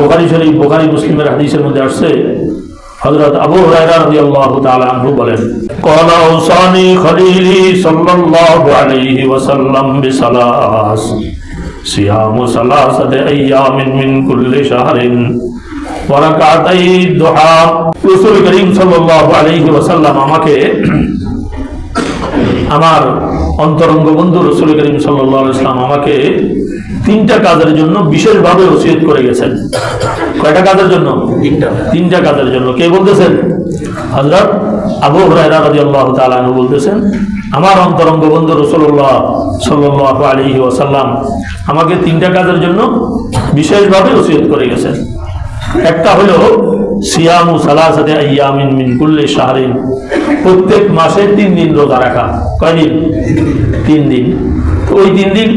বুখারী শরীফ, বুখারী মুসলিমের হাদিসের মধ্যে আসছে, হযরত আবু হুরায়রা রাদিয়াল্লাহু তাআলা আনহু বলেন, ক্বালা আওসানি খলিলি সাল্লাল্লাহু আলাইহি ওয়াসাল্লাম বিসালাস সিয়ামু সালাসাতি আইয়ামিন মিন কুল্লি শাহরিন ওয়া রাকাতাই দুহা। রাসূল করিম সাল্লাল্লাহু আলাইহি ওয়াসাল্লাম আমাকে আমার অন্তরঙ্গ বন্ধু রাসূল করিম সাল্লাল্লাহু আলাইহি ওয়াসাল্লাম আমাকে তিনটা কাজের জন্য বিশেষভাবে ওসিয়ত করে গেছেন। কয়টা কাজের জন্য? তিনটা কাজের জন্য। কে বলতেছেন? হযরত আবু হুরায়রা রাদিয়াল্লাহু তাআলা আনহু বলতেছেন, আমার অন্তরঙ্গ বন্ধু রাসূলুল্লাহ সাল্লাল্লাহু আলাইহি ওয়াসাল্লাম আমাকে তিনটা কাজের জন্য বিশেষভাবে ওসিয়ত করে গেছেন। একটা হলো সিয়ামু সালাসাতি আইয়ামিন মিন কুল্লি শাহরিন, প্রত্যেক মাসে 3 দিন রোজা রাখা। কয় দিন? 3 দিন। তো ওই 3 দিন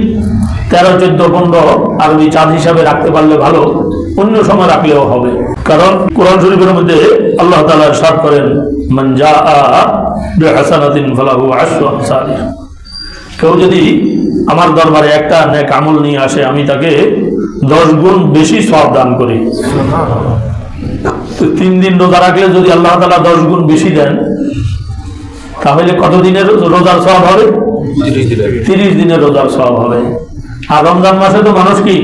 13, 14, 15 আরবি চাঁদ হিসাবে রাখতে পারলে ভালো, অন্য সময় রাখলেও হবে। কারণ কোরআন শরীফের মধ্যে আল্লাহ তাআলা ইরশাদ করেন, মান জাআ বিহাসানাতিন ফালাহু আশরু আমসালিহা, কেউ যদি আমার দরবারে একটা নেক আমল নিয়ে আসে আমি তাকে 10 গুণ বেশি সওয়াব দান করি। তো 3 দিন রোজা রাখলে যদি আল্লাহ তাআলা 10 গুণ বেশি দেন, তাহলে কত দিনের রোজার সওয়াব হবে? 30 দিনের রোজার সওয়াব হবে। আর রমজান মাসে তো মানুষ কি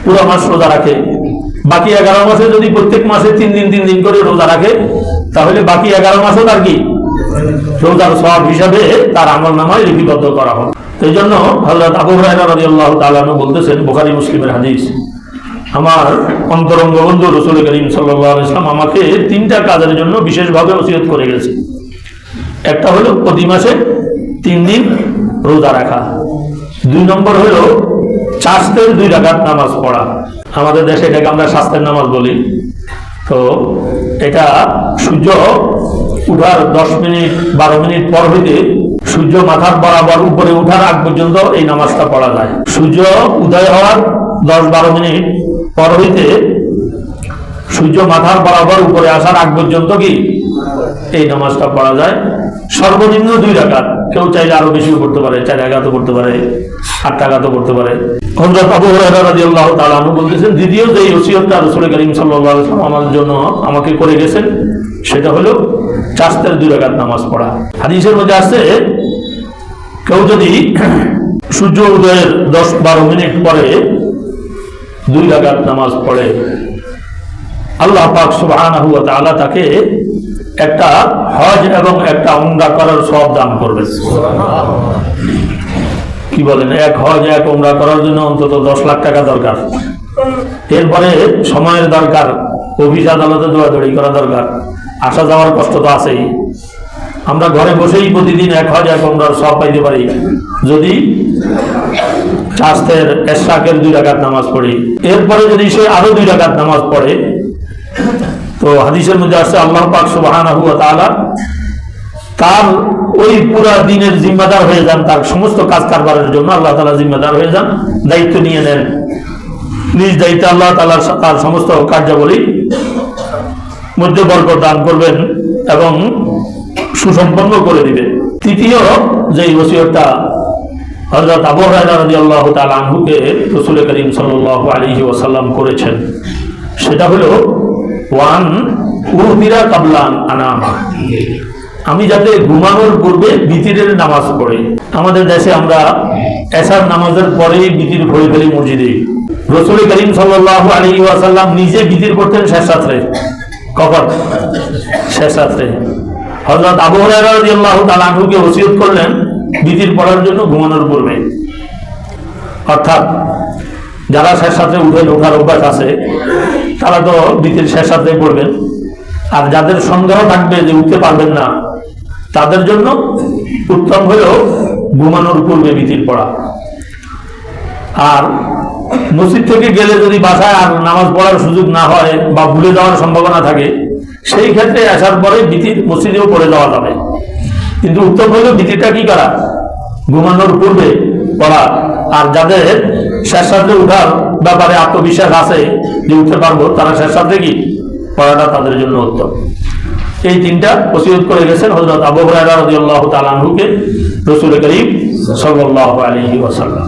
পুরো মাস রোজা রাখে, বাকি 11 মাসে যদি প্রত্যেক মাসে 3 দিন 3 দিন করে রোজা রাখে, তাহলে বাকি 11 মাসও তার কি রোজার সওয়াব হিসাবে তার আমলনামায় লিপিবদ্ধ করা হবে। এই জন্য হযরত আবু হুরায়রা রাদিয়াল্লাহু তাআলা আনহু বলতেছেন, বুখারী মুসলিমের হাদিস, আমার অন্তরঙ্গ বন্ধু রাসূল করিম সাল্লাল্লাহু আলাইহি ওয়াসাল্লাম আমাকে তিনটা কাজের জন্য বিশেষভাবে ওসিয়ত করে গেছে। একটা হলো প্রতি মাসে 3 দিন রোজা রাখা। 2 নম্বর হলো চাষতের 2 রাকাত নামাজ পড়া। আমাদের দেশে এটাকে আমরা শাস্তের নামাজ বলি। তো এটা সূর্য উঠার 10 মিনিট 12 মিনিট পর হইতে সূর্য মাথার বরাবর উপরে উঠার আগ পর্যন্ত এই নামাজটা পড়া যায়। সূর্য উদয় হওয়ার 10-12 মিনিট পর হইতে সূর্য মাথার বরাবর উপরে আসার আগ পর্যন্ত কি এই নামাজটা পড়া যায়। সর্বনিম্ন 2 রাকাত, কেউ চাইলে আরো বেশিও পড়তে পারে, 4 রাকাতও পড়তে পারে, 8 রাকাতও পড়তে পারে। হযরত আবু হুরায়রা রাদিয়াল্লাহু তাআলা আনহু বলতেছেন, দ্বিতীয় যে ওসিয়তটা রাসূল করিম সাল্লাল্লাহু আলাইহি ওয়াসাল্লাম আমাদের জন্য আমাকে করে গেছেন, সেটা হলো চাষতের 2 রাকাত নামাজ পড়া। হাদিসের মধ্যে আছে, কেউ যদি সূর্য উদয়ের 10-12 মিনিট পরে 2 রাকাত নামাজ পড়ে, আল্লাহ পাক সুবহানাহু ওয়া তাআলা তাকে একটা হজ এবং একটা উমরা করার সওয়াব দান করবেন। কি বলেন? এক হজ এক উমরা করার জন্য অন্তত 10 লাখ টাকা দরকার। এরপরে সময়ের দরকার, অফিস আদালতে দৌড়াদৌড়ি করা দরকার, আসা যাওয়ার কষ্ট তো আছেই। আমরা ঘরে বসেই প্রতিদিন এক হজ এক উমরার সওয়াব পাইতে পারি যদি চাষতের ইশরাকের 2 রাকাত নামাজ পড়ি। এরপরে যদি সে আরো 2 রাকাত নামাজ পড়ে, তো হাদিসের মধ্যে আসছে আল্লাহ পাক সুবহানাহু ওয়া তাআলা তার ওই পুরা দিনের জিম্মাদার হয়ে যান, তার সমস্ত কাজ কারবারের জন্য আল্লাহ তাআলা জিম্মাদার হয়ে যান, দায়িত্ব নিয়ে নেন। নিজ দায়িত্বে আল্লাহ তাআলা তার সমস্ত কার্যাবলী মধ্যে বরকত দান করবেন এবং সুসম্পন্ন করে দিবেন। তৃতীয় যে ওসিয়তটা হযরত আবু হুরায়রা রাদিয়াল্লাহু তাআলা আনহুকে রাসূল করিম সাল্লাল্লাহু আলাইহি ওয়াসাল্লাম করেছেন, সেটা হলো ওয়ান উহদিরা কাবলান আনামা, আমি যাতে ঘুমানোর পূর্বে বিতিরের নামাজ পড়ি। আমাদের দেশে আমরা এশার নামাজের পরেই বিতির পড়ে ফেলি মসজিদে। রাসূল করিম সাল্লাল্লাহু আলাইহি ওয়াসাল্লাম নিজে বিতির পড়তেন শেষ রাত্রে। কখন? শেষ রাত্রে। হযরত আবু হুরায়রা রাদিয়াল্লাহু তাআলা আনহুকে ওসিয়ত করলেন বিতির পড়ার জন্য ঘুমানোর পূর্বে। অর্থাৎ যারা শেষ রাত্রে ওঠার অভ্যাস আছে তারা তো বিতির শেষ রাত্রে পড়বেন, আর যাদের সন্দেহ থাকবে যে উঠতে পারবেন না তাদের জন্য উত্তম হলো ঘুমানোর পূর্বে বিতির পড়া। আর মসজিদ থেকে গেলে যদি বাসায় আর নামাজ পড়ার সুযোগ না হয় বা ভুলে যাওয়ার সম্ভাবনা থাকে, সেই ক্ষেত্রে আসার পরে বিতির মসজিদেও পড়ে যাওয়া যাবে। কিন্তু উত্তম হলো বিতিরটা কি করা? ঘুমানোর পূর্বে পড়া। আর যাদের শেষ রাত্রে উঠার ব্যাপারে আত্মবিশ্বাস আছে যে উঠতে পারবো, তারা শেষ রাত্রে কি পড়াটা তাদের জন্য উত্তম। এই 3টা ওসিয়ত করে গেছেন হযরত আবু হুরায়রা রাদিয়াল্লাহু তাআলা আনহুকে রাসূল করিম সাল্লাল্লাহু আলাইহি ওয়াসাল্লাম।